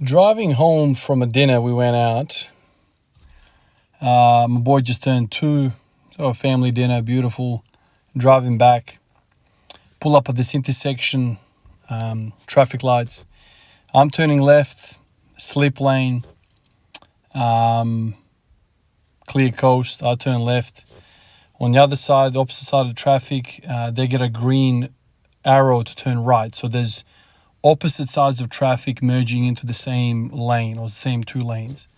Driving home from a dinner, we went out. My boy just turned 2, so a family dinner, beautiful. Driving back, pull up at this intersection, traffic lights. I'm turning left, slip lane, clear coast. I turn left. On the other side, the opposite side of the traffic, they get a green arrow to turn right. So there's opposite sides of traffic merging into the same lane or the same 2 lanes.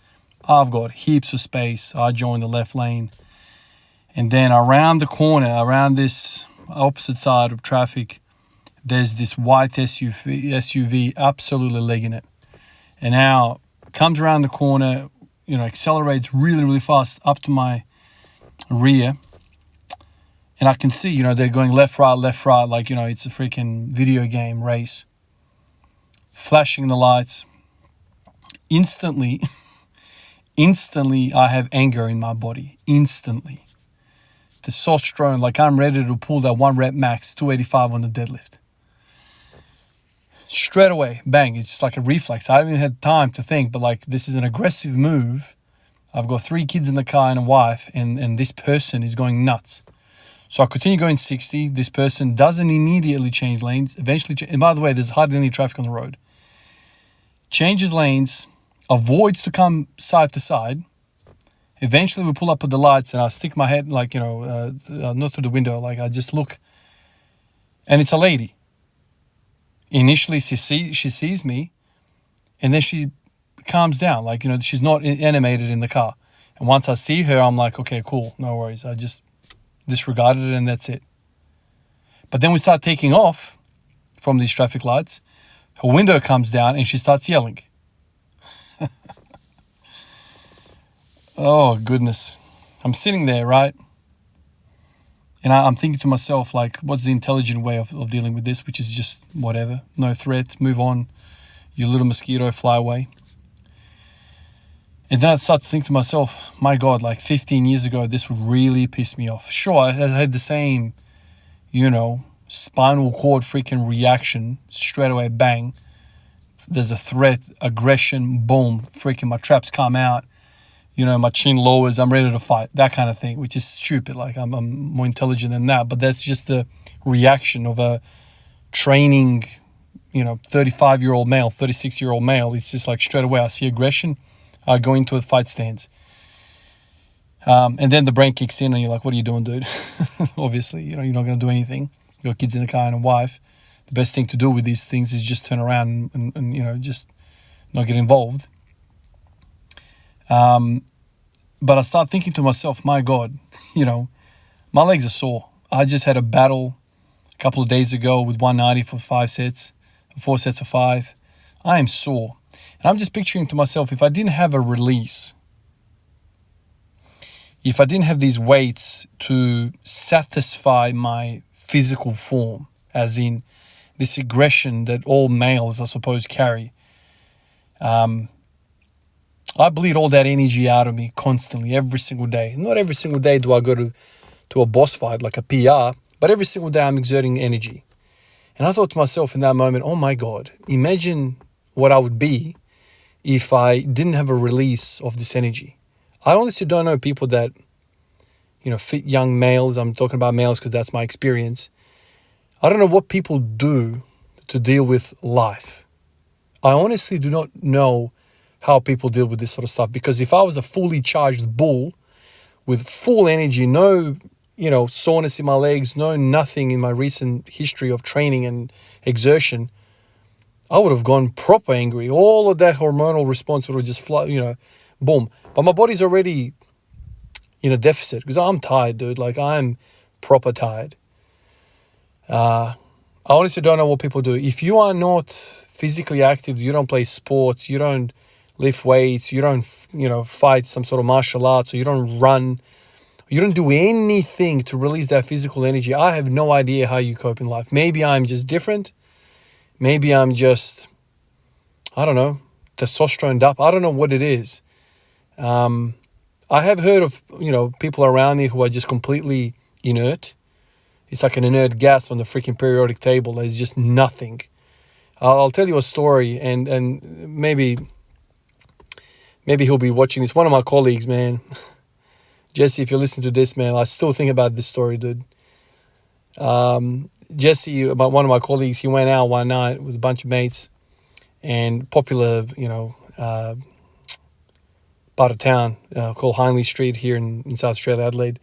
I've got heaps of space. I join the left lane. And then around the corner, around this opposite side of traffic, there's this white SUV absolutely legging it. And now comes around the corner, accelerates really, really fast up to my rear. And I can see, they're going left, right, like, it's a freaking video game race. Flashing the lights. Instantly, I have anger in my body. Instantly. Testosterone, like I'm ready to pull that 1 rep max, 285 on the deadlift. Straight away, bang, it's just like a reflex. I haven't even had time to think, but like this is an aggressive move. I've got 3 kids in the car and a wife, and this person is going nuts. So I continue going 60. This person doesn't immediately change lanes. Eventually, and by the way, there's hardly any traffic on the road. Changes lanes, avoids to come side to side. Eventually, we pull up at the lights, and I stick my head, not through the window, like I just look. And it's a lady. Initially, she sees me, and then she calms down. Like, she's not animated in the car. And once I see her, I'm like, okay, cool, no worries. I just disregarded it, and that's it. But then we start taking off from these traffic lights. Her window comes down, and she starts yelling. Oh, goodness. I'm sitting there, right? And I'm thinking to myself, like, what's the intelligent way of dealing with this? Which is just whatever. No threat. Move on. You little mosquito, fly away. And then I start to think to myself, my God, like 15 years ago, this would really piss me off. Sure, I had the same, spinal cord freaking reaction. Straight away, bang. There's a threat, aggression, boom. Freaking my traps come out. My chin lowers, I'm ready to fight, that kind of thing, which is stupid. Like, I'm more intelligent than that, but that's just the reaction of a training, 35-year-old male, 36-year-old male. It's just like straight away, I see aggression, I go into a fight stance. And then the brain kicks in and you're like, what are you doing, dude? Obviously, you're not going to do anything. You got kids in the car and a wife. The best thing to do with these things is just turn around and just not get involved. But I start thinking to myself, my God, my legs are sore. I just had a battle a couple of days ago with 190 for 4 sets of 5. I am sore. And I'm just picturing to myself, if I didn't have a release, if I didn't have these weights to satisfy my physical form, as in this aggression that all males, I suppose, carry, I bleed all that energy out of me constantly, every single day. Not every single day do I go to a boss fight like a PR, but every single day I'm exerting energy. And I thought to myself in that moment, oh my God, imagine what I would be if I didn't have a release of this energy. I honestly don't know people that, fit young males. I'm talking about males because that's my experience. I don't know what people do to deal with life. I honestly do not know how people deal with this sort of stuff, because if I was a fully charged bull with full energy, no, soreness in my legs, no nothing in my recent history of training and exertion, I would have gone proper angry. All of that hormonal response would have just boom. But my body's already in a deficit because I'm tired, dude. Like, I'm proper tired. I honestly don't know what people do. If you are not physically active, you don't play sports, you don't lift weights, you don't, fight some sort of martial arts, or you don't run, you don't do anything to release that physical energy, I have no idea how you cope in life. Maybe I'm just different. Maybe I'm just, I don't know, testosteroned up. I don't know what it is. I have heard of, people around me who are just completely inert. It's like an inert gas on the freaking periodic table. There's just nothing. I'll tell you a story, and maybe he'll be watching this. One of my colleagues, man, Jesse, if you're listening to this, man, I still think about this story, dude. Jesse, about one of my colleagues, he went out one night with a bunch of mates, and popular, part of town called Hindley Street here in South Australia, Adelaide.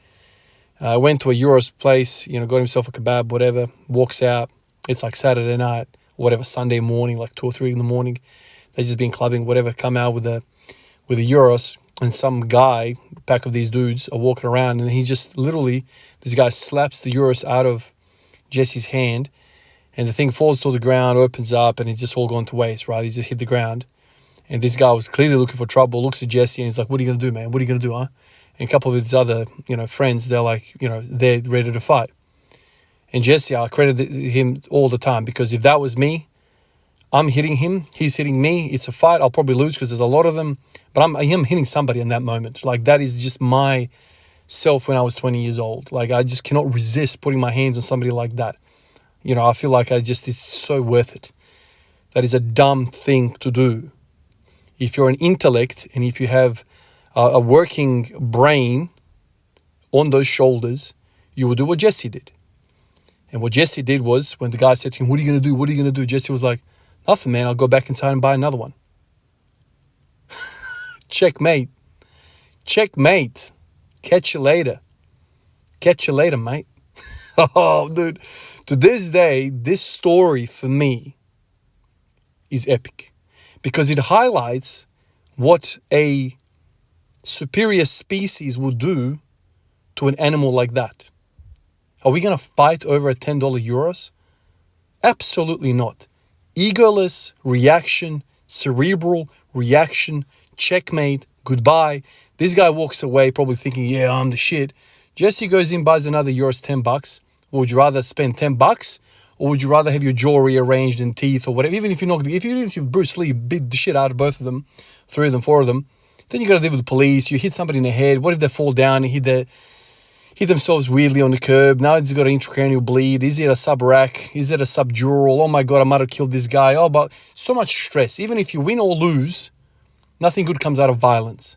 Went to a Euros place, got himself a kebab, whatever, walks out. It's like Saturday night, whatever, Sunday morning, like 2 or 3 in the morning. They just been clubbing, whatever, come out with a Euros, and some guy, pack of these dudes, are walking around, and he just literally, this guy slaps the Euros out of Jesse's hand, and the thing falls to the ground, opens up, and it's just all gone to waste, right? He's just hit the ground. And this guy was clearly looking for trouble, looks at Jesse, and he's like, "What are you going to do, man? What are you going to do, huh?" And a couple of his other, friends, they're like, they're ready to fight. And Jesse, I credit him all the time, because if that was me, I'm hitting him, he's hitting me, it's a fight, I'll probably lose because there's a lot of them, but I'm hitting somebody in that moment. Like, that is just my self when I was 20 years old. Like, I just cannot resist putting my hands on somebody like that. I feel like it's so worth it. That is a dumb thing to do. If you're an intellect and if you have a working brain on those shoulders, you will do what Jesse did. And what Jesse did was, when the guy said to him, "What are you going to do? What are you going to do?" Jesse was like, "Nothing, man. I'll go back inside and buy another one." Checkmate. Checkmate. Catch you later. Catch you later, mate. Oh, dude. To this day, this story for me is epic, because it highlights what a superior species would do to an animal like that. Are we going to fight over a $10 Euros? Absolutely not. Egoless reaction, cerebral reaction, checkmate, goodbye. This guy walks away probably thinking, "Yeah, I'm the shit." Jesse goes in, buys another Euros, $10. Would you rather spend $10, or would you rather have your jaw rearranged and teeth or whatever? Even if if Bruce Lee beat the shit out of both of them, 3 of them, 4 of them, then you got to deal with the police. You hit somebody in the head. What if they fall down and hit themselves weirdly on the curb? Now it's got an intracranial bleed. Is it a subrac? Is it a subdural? Oh my God, I might have killed this guy. Oh, but so much stress. Even if you win or lose, nothing good comes out of violence.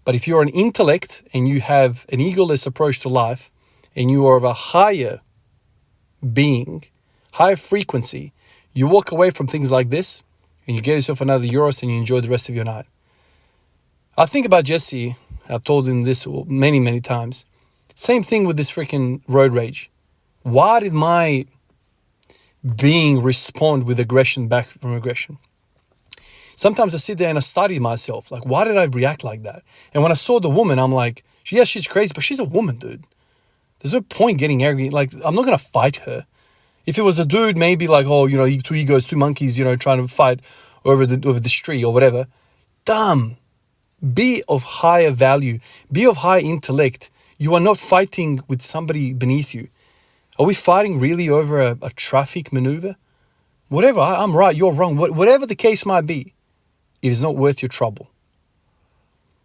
But if you're an intellect and you have an egoless approach to life, and you are of a higher being, higher frequency, you walk away from things like this and you get yourself another Euros and you enjoy the rest of your night. I think about Jesse. I've told him this many, many times. Same thing with this freaking road rage. Why did my being respond with aggression back from aggression? Sometimes I sit there and I study myself. Like, why did I react like that? And when I saw the woman, I'm like, yeah, she's crazy, but she's a woman, dude. There's no point getting angry. Like, I'm not going to fight her. If it was a dude, maybe like, oh, 2 egos, 2 monkeys, trying to fight over the street or whatever. Dumb. Be of higher value. Be of high intellect. You are not fighting with somebody beneath you. Are we fighting really over a traffic maneuver? Whatever, I'm right, you're wrong. Whatever the case might be, it is not worth your trouble.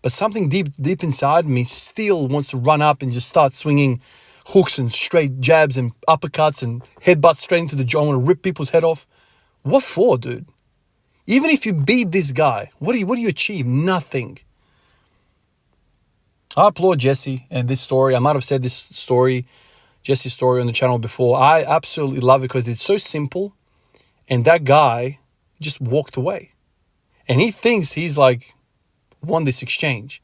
But something deep inside me still wants to run up and just start swinging hooks and straight jabs and uppercuts and headbutts straight into the jaw. I want to rip people's head off. What for, dude? Even if you beat this guy, what do you achieve? Nothing. I applaud Jesse and this story. I might have said this story, Jesse's story, on the channel before. I absolutely love it because it's so simple. And that guy just walked away. And he thinks he's like won this exchange.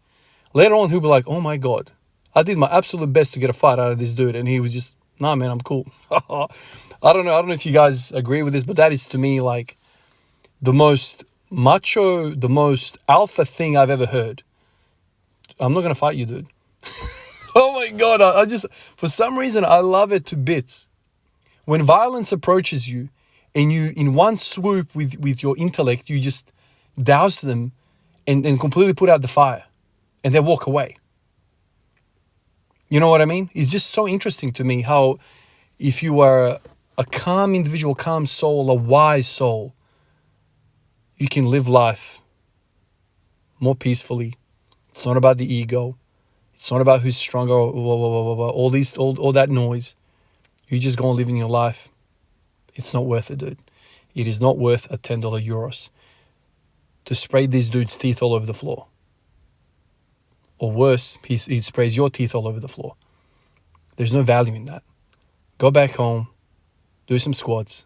Later on, he'll be like, "Oh my God, I did my absolute best to get a fight out of this dude." And he was just, "Nah, man, I'm cool." I don't know if you guys agree with this, but that is to me like the most macho, the most alpha thing I've ever heard. I'm not going to fight you, dude. Oh my God, I just, for some reason, I love it to bits. When violence approaches you and you, in one swoop with your intellect, you just douse them and completely put out the fire and they walk away. You know what I mean? It's just so interesting to me how if you are a calm individual, calm soul, a wise soul, you can live life more peacefully. It's not about the ego. It's not about who's stronger, all that noise. You just go and live in your life. It's not worth it, dude. it is not worth a $10 euros to spray this dude's teeth all over the floor. Or worse, he sprays your teeth all over the floor. There's no value in that. Go back home, do some squats,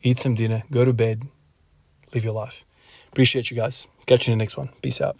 eat some dinner, go to bed, live your life. Appreciate you guys. Catch you in the next one. Peace out.